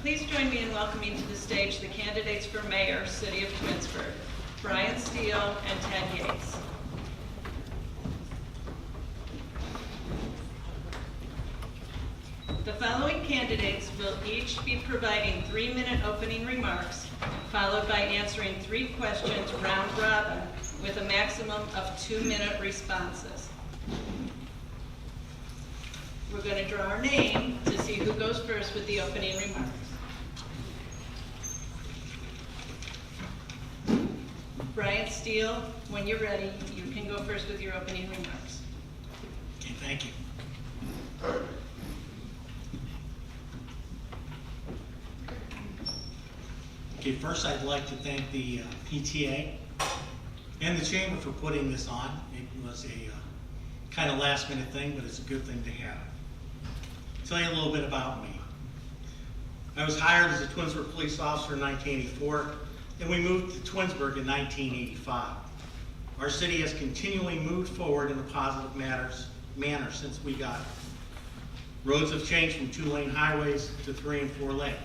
Please join me in welcoming to the stage the candidates for mayor, City of Twinsburg, Brian Steele and Ted Yates. The following candidates will each be providing 3-minute opening remarks, followed by answering 3 questions round robin with a maximum of 2-minute responses. We're going to draw our name to see who goes first with the opening remarks. Brian Steele, when you're ready, you can go first with your opening remarks. Okay, thank you. Okay, first I'd like to thank the PTA and the Chamber for putting this on. It was a kind of last minute thing, but it's a good thing to have. I'll tell you a little bit about me. I was hired as a Twinsburg police officer in 1984, and we moved to Twinsburg in 1985. Our city has continually moved forward in a positive manner since we got it. Roads have changed from 2-lane highways to 3 and 4 lanes.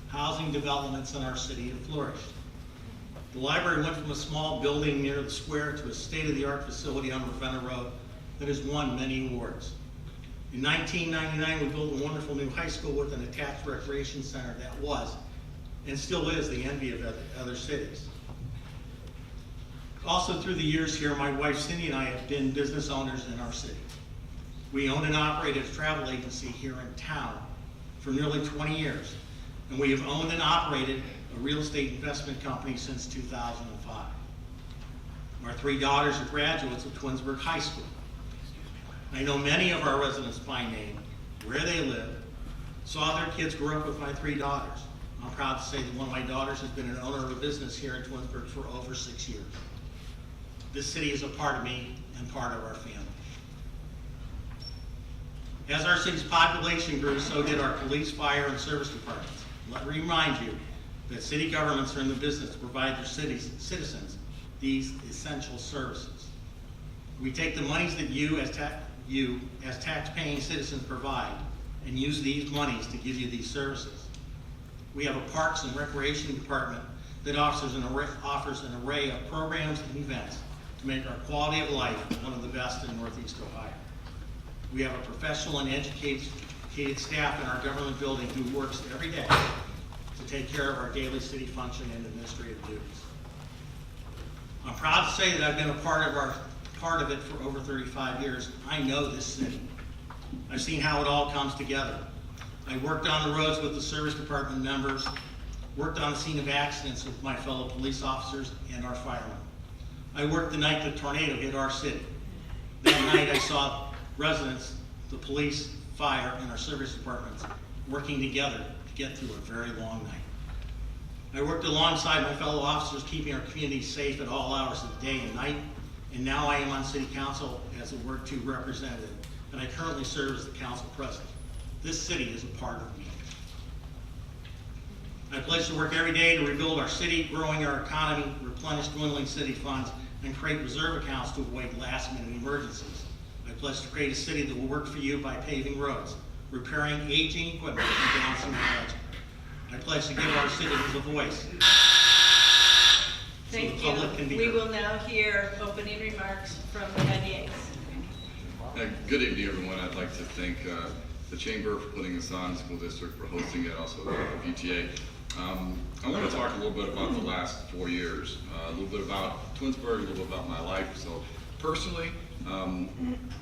Housing developments in our city have flourished. The library went from a small building near the square to a state-of-the-art facility on Ravenna Road that has won many awards. In 1999, we built a wonderful new high school with an attached recreation center that was, and still is, the envy of other cities. Also through the years here, my wife Cindy and I have been business owners in our city. We owned and operated a travel agency here in town for nearly 20 years, and we have owned and operated a real estate investment company since 2005. Our 3 daughters are graduates of Twinsburg High School. I know many of our residents by name, where they live, saw their kids grow up with my 3 daughters. I'm proud to say that one of my daughters has been an owner of a business here in Twinsburg for over 6 years. This city is a part of me and part of our family. As our city's population grew, so did our police, fire, and service departments. Let me remind you that city governments are in the business to provide their citizens these essential services. We take the monies that you as tax-paying citizens provide and use these monies to give you these services. We have a Parks and Recreation Department that offers an array of programs and events to make our quality of life one of the best in Northeast Ohio. We have a professional and educated staff in our government building who works every day to take care of our daily city function and administrative duties. I'm proud to say that I've been a part of it for over 35 years. I know this city. I've seen how it all comes together. I worked on the roads with the service department members, worked on the scene of accidents with my fellow police officers and our firemen. I worked the night the tornado hit our city. That night I saw residents, the police, fire, and our service departments working together to get through a very long night. I worked alongside my fellow officers keeping our community safe at all hours of the day and night, and now I am on City Council as a Ward 2 representative, and I currently serve as the council president. This city is a part of me. I pledge to work every day to rebuild our city, growing our economy, replenish dwindling city funds, and create reserve accounts to avoid last-minute emergencies. I pledge to create a city that will work for you by paving roads, repairing aging equipment, and balancing the budget. I pledge to give our citizens a voice. Thank you. We will now hear opening remarks from Ted Yates. Good evening, everyone. I'd like to thank the Chamber for putting this on, the school district for hosting it, also the PTA. I want to talk a little bit about the last 4 years, a little bit about Twinsburg, a little bit about my life. So personally, a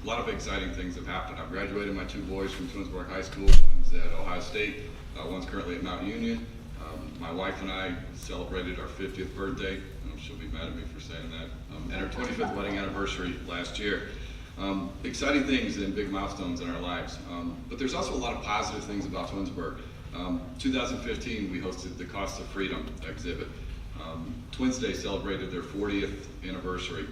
lot of exciting things have happened. I've graduated my 2 boys from Twinsburg High School. One's at Ohio State, one's currently at Mount Union. My wife and I celebrated our 50th birthday. She'll be mad at me for saying that. And our 25th wedding anniversary last year. Exciting things and big milestones in our lives. But there's also a lot of positive things about Twinsburg. 2015, we hosted the Cost of Freedom exhibit. Twins Day celebrated their 40th anniversary.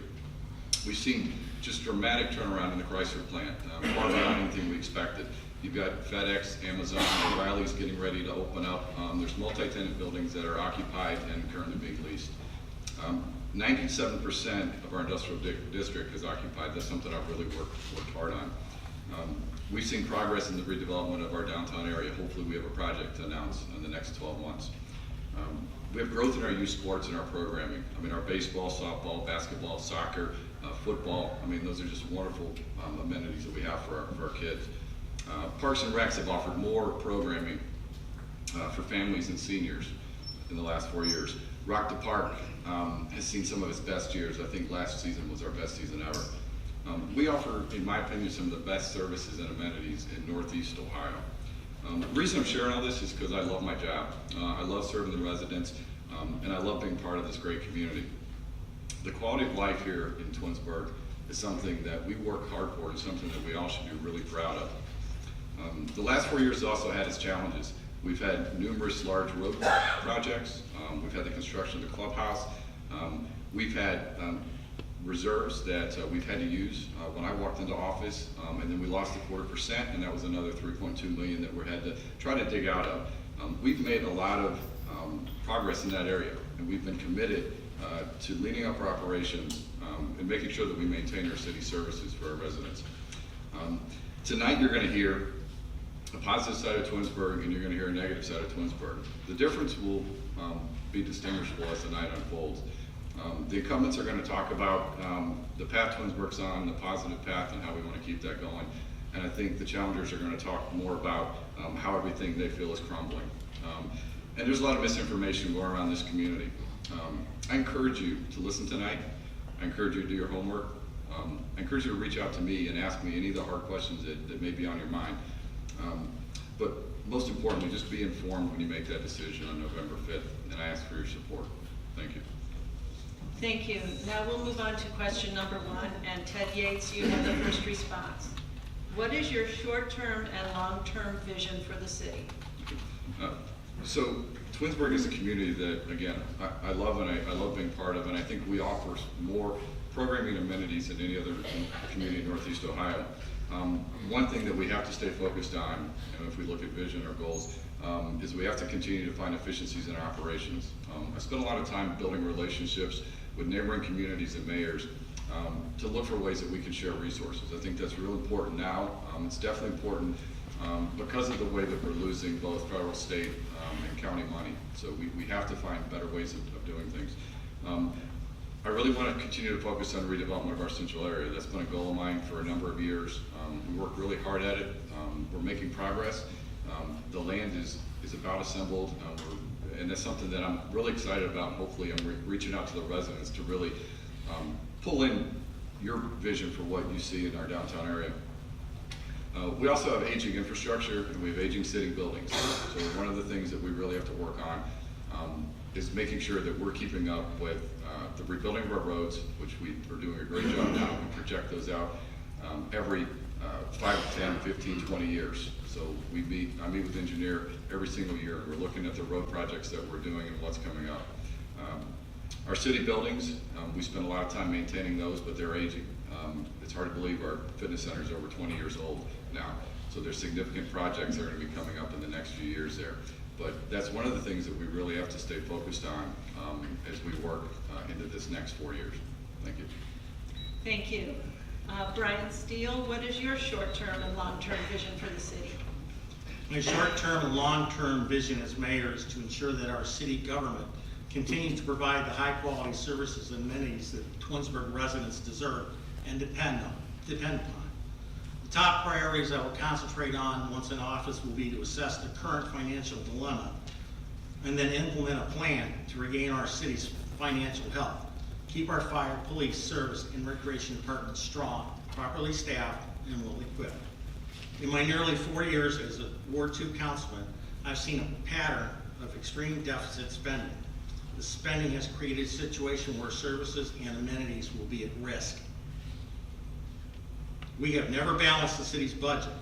We've seen just dramatic turnaround in the Chrysler plant, far beyond anything we expected. You've got FedEx, Amazon, O'Reilly's getting ready to open up. There's multi-tenant buildings that are occupied and currently being leased. 97% of our industrial district is occupied. That's something I've really worked hard on. We've seen progress in the redevelopment of our downtown area. Hopefully we have a project to announce in the next 12 months. We have growth in our youth sports and our programming. I mean, our baseball, softball, basketball, soccer, football. I mean, those are just wonderful amenities that we have for our kids. Parks and Recs have offered more programming for families and seniors in the last 4 years. Rock the Park has seen some of its best years. I think last season was our best season ever. We offer, in my opinion, some of the best services and amenities in Northeast Ohio. The reason I'm sharing all this is because I love my job. I love serving the residents, and I love being part of this great community. The quality of life here in Twinsburg is something that we work hard for and something that we all should be really proud of. The last 4 years also had its challenges. We've had numerous large road projects. We've had the construction of the clubhouse. We've had reserves that we've had to use when I walked into office, and then we lost a 0.25%, and that was another 3.2 million that we had to try to dig out of. We've made a lot of progress in that area, and we've been committed to leaning up our operations and making sure that we maintain our city services for our residents. Tonight you're going to hear a positive side of Twinsburg, and you're going to hear a negative side of Twinsburg. The difference will be distinguishable as the night unfolds. The incumbents are going to talk about the path Twinsburg's on, the positive path, and how we want to keep that going. And I think the challengers are going to talk more about how everything they feel is crumbling. And there's a lot of misinformation going around this community. I encourage you to listen tonight. I encourage you to do your homework. I encourage you to reach out to me and ask me any of the hard questions that may be on your mind. But most importantly, just be informed when you make that decision on November 5th, and I ask for your support. Thank you. Thank you. Now we'll move on to question number 1, and Ted Yates, you have the first response. What is your short-term and long-term vision for the city? So Twinsburg is a community that, again, I love, and I love being part of, and I think we offer more programming amenities than any other community in Northeast Ohio. One thing that we have to stay focused on, and if we look at vision or goals, is we have to continue to find efficiencies in our operations. I spent a lot of time building relationships with neighboring communities and mayors to look for ways that we can share resources. I think that's real important now. It's definitely important because of the way that we're losing both federal, state, and county money. So we have to find better ways of doing things. I really want to continue to focus on redevelopment of our central area. That's been a goal of mine for a number of years. We work really hard at it. We're making progress. The land is about assembled, and that's something that I'm really excited about. Hopefully I'm reaching out to the residents to really pull in your vision for what you see in our downtown area. We also have aging infrastructure, and we have aging city buildings. So one of the things that we really have to work on is making sure that we're keeping up with the rebuilding of our roads, which we are doing a great job now. We project those out every 5, 10, 15, 20 years. So I meet with the engineer every single year. We're looking at the road projects that we're doing and what's coming up. Our city buildings, we spend a lot of time maintaining those, but they're aging. It's hard to believe our fitness center is over 20 years old now. So there's significant projects that are going to be coming up in the next few years there. But that's one of the things that we really have to stay focused on as we work into this next 4 years. Thank you. Thank you. Brian Steele, what is your short-term and long-term vision for the city? My short-term and long-term vision as mayor is to ensure that our city government continues to provide the high-quality services and amenities that Twinsburg residents deserve and depend upon. The top priorities I will concentrate on once in office will be to assess the current financial dilemma and then implement a plan to regain our city's financial health, keep our fire, police, service, and recreation departments strong, properly staffed, and well equipped. In my nearly 4 years as a Ward 2 councilman, I've seen a pattern of extreme deficit spending. The spending has created a situation where services and amenities will be at risk. We have never balanced the city's budget.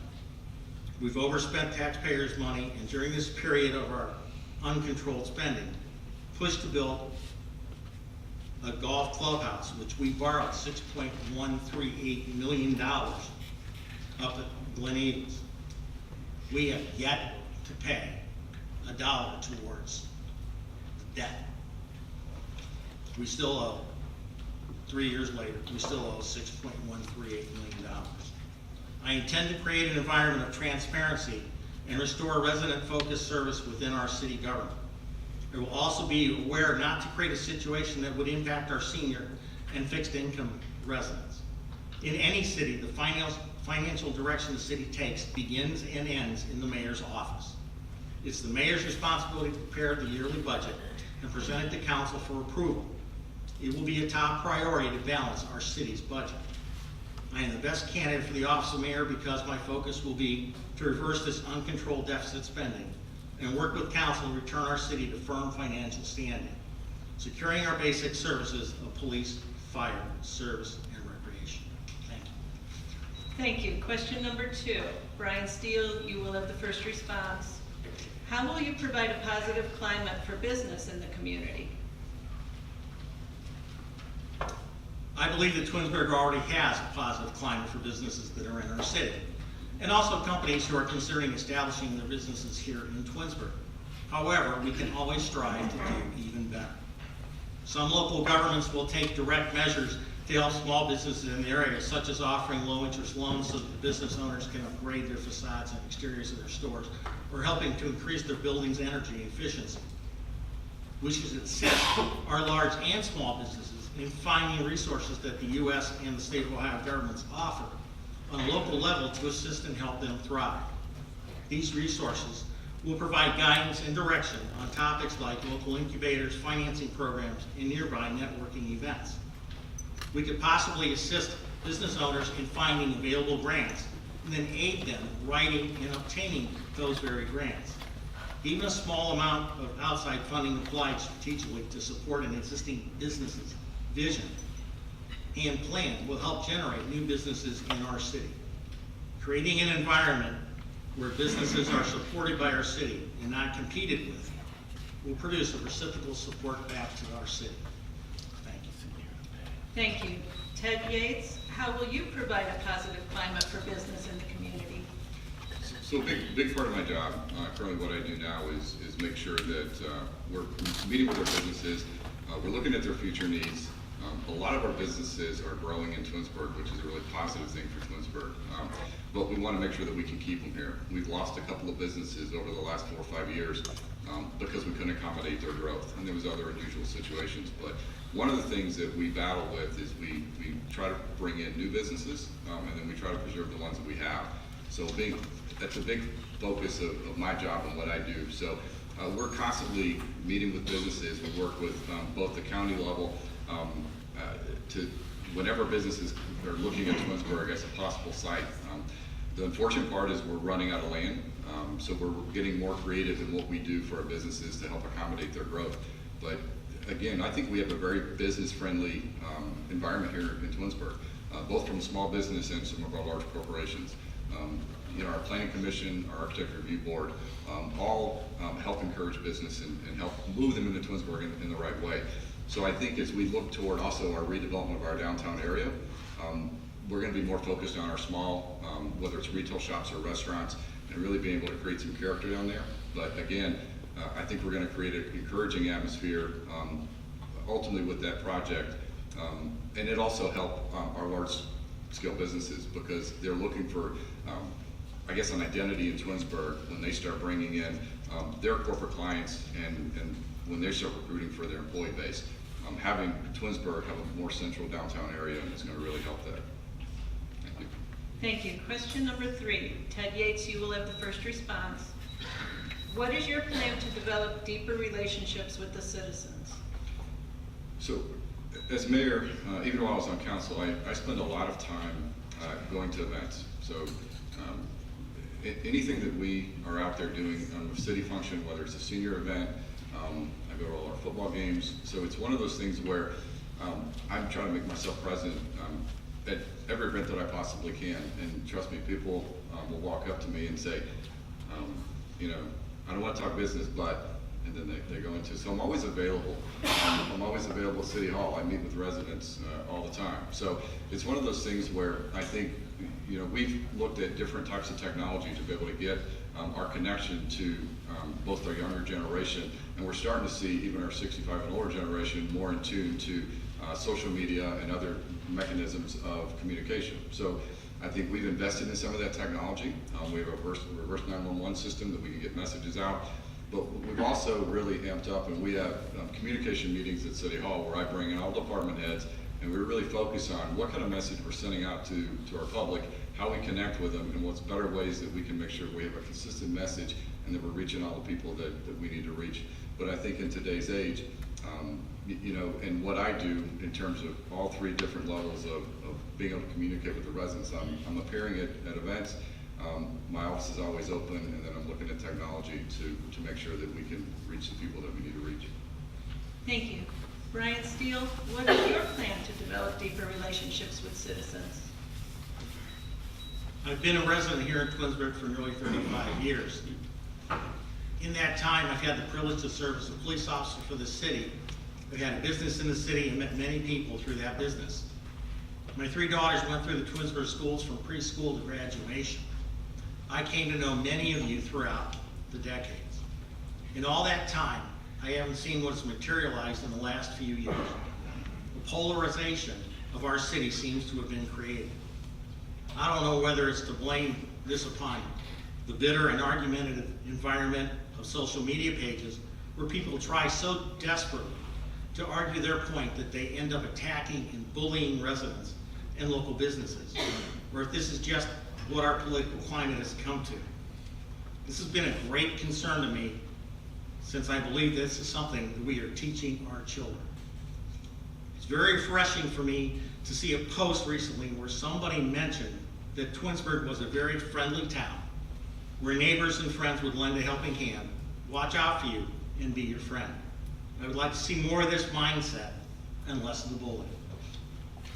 We've overspent taxpayers' money, and during this period of our uncontrolled spending, pushed to build a golf clubhouse, which we borrowed $6.138 million up at Glen Eagles. We have yet to pay $1 towards the debt. We still owe, 3 years later, we still owe $6.138 million. I intend to create an environment of transparency and restore resident-focused service within our city government. I will also be aware not to create a situation that would impact our senior and fixed income residents. In any city, the financial direction the city takes begins and ends in the mayor's office. It's the mayor's responsibility to prepare the yearly budget and present it to council for approval. It will be a top priority to balance our city's budget. I am the best candidate for the office of mayor because my focus will be to reverse this uncontrolled deficit spending and work with council to return our city to firm financial standing, securing our basic services of police, fire, service, and recreation. Thank you. Thank you. Question number 2. Brian Steele, you will have the first response. How will you provide a positive climate for business in the community? I believe that Twinsburg already has a positive climate for businesses that are in our city, and also companies who are considering establishing their businesses here in Twinsburg. However, we can always strive to do even better. Some local governments will take direct measures to help small businesses in the area, such as offering low-interest loans so that the business owners can upgrade their facades and exteriors of their stores, or helping to increase their building's energy efficiency. We should assist our large and small businesses in finding resources that the U.S. and the state of Ohio governments offer on a local level to assist and help them thrive. These resources will provide guidance and direction on topics like local incubators, financing programs, and nearby networking events. We could possibly assist business owners in finding available grants and then aid them in writing and obtaining those very grants. Even a small amount of outside funding applied strategically to support an existing business's vision and plan will help generate new businesses in our city. Creating an environment where businesses are supported by our city and not competed with will produce a reciprocal support back to our city. Thank you. Thank you. Ted Yates, how will you provide a positive climate for business in the community? So big part of my job, currently what I do now is make sure that we're meeting with our businesses, we're looking at their future needs. A lot of our businesses are growing in Twinsburg, which is a really positive thing for Twinsburg. But we want to make sure that we can keep them here. We've lost a couple of businesses over the last 4 or 5 years because we couldn't accommodate their growth, and there was other unusual situations. But one of the things that we battle with is we try to bring in new businesses, and then we try to preserve the ones that we have. So that's a big focus of my job and what I do. So we're constantly meeting with businesses. We work with both the county level to whenever businesses are looking at Twinsburg as a possible site. The unfortunate part is we're running out of land, so we're getting more creative in what we do for our businesses to help accommodate their growth. But again, I think we have a very business-friendly environment here in Twinsburg, both from small business and some of our large corporations. Our planning commission, our architecture review board, all help encourage business and help move them into Twinsburg in the right way. So I think as we look toward also our redevelopment of our downtown area, we're going to be more focused on our small, whether it's retail shops or restaurants, and really being able to create some character down there. But again, I think we're going to create an encouraging atmosphere ultimately with that project. And it also help our large scale businesses because they're looking for, I guess, an identity in Twinsburg when they start bringing in their corporate clients and when they start recruiting for their employee base. Having Twinsburg have a more central downtown area is going to really help that. Thank you. Thank you. Question number 3. Ted Yates, you will have the first response. What is your plan to develop deeper relationships with the citizens? So, as mayor, even while I was on council, I spend a lot of time going to events. So, anything that we are out there doing on a city function, whether it's a senior event, I go to all our football games. So it's one of those things where I'm trying to make myself present at every event that I possibly can. And trust me, people will walk up to me and say, I don't want to talk business, but, and then they go into, so I'm always available. I'm always available at City Hall. I meet with residents all the time. So it's one of those things where I think, we've looked at different types of technology to be able to get our connection to both our younger generation, and we're starting to see even our 65 and older generation more in tune to social media and other mechanisms of communication. So I think we've invested in some of that technology. We have a reverse 911 system that we can get messages out. But we've also really amped up, and we have communication meetings at City Hall where I bring in all department heads, and we really focus on what kind of message we're sending out to our public, how we connect with them, and what's better ways that we can make sure we have a consistent message and that we're reaching all the people that we need to reach. But I think in today's age, and what I do in terms of all three different levels of being able to communicate with the residents, I'm appearing at events. My office is always open, and then I'm looking at technology to make sure that we can reach the people that we need to reach. Thank you. Brian Steele, what is your plan to develop deeper relationships with citizens? I've been a resident here in Twinsburg for nearly 35 years. In that time, I've had the privilege to serve as a police officer for the city. I've had a business in the city and met many people through that business. My 3 daughters went through the Twinsburg schools from preschool to graduation. I came to know many of you throughout the decades. In all that time, I haven't seen what's materialized in the last few years. The polarization of our city seems to have been created. I don't know whether it's to blame this upon the bitter and argumentative environment of social media pages where people try so desperately to argue their point that they end up attacking and bullying residents and local businesses, or if this is just what our political climate has come to. This has been a great concern to me since I believe this is something that we are teaching our children. It's very refreshing for me to see a post recently where somebody mentioned that Twinsburg was a very friendly town, where neighbors and friends would lend a helping hand, watch out for you, and be your friend. I would like to see more of this mindset and less of the bullying.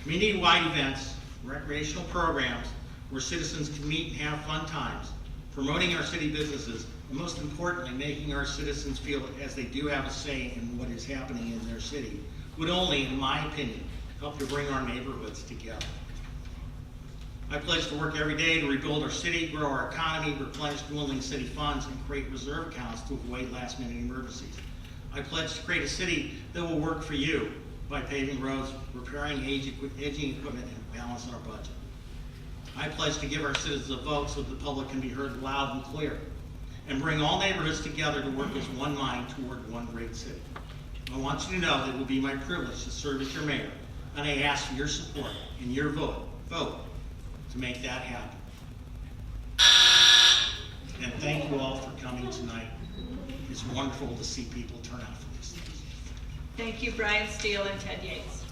Community-wide events, recreational programs, where citizens can meet and have fun times, promoting our city businesses, and most importantly, making our citizens feel as they do have a say in what is happening in their city, would only, in my opinion, help to bring our neighborhoods together. I pledge to work every day to rebuild our city, grow our economy, replenish dwindling city funds, and create reserve accounts to avoid last-minute emergencies. I pledge to create a city that will work for you by paving roads, repairing aging equipment, and balancing our budget. I pledge to give our citizens a vote so the public can be heard loud and clear, and bring all neighborhoods together to work as one mind toward one great city. I want you to know that it will be my privilege to serve as your mayor, and I ask for your support and your vote to make that happen. And thank you all for coming tonight. It's wonderful to see people turn out for these things. Thank you, Brian Steele and Ted Yates.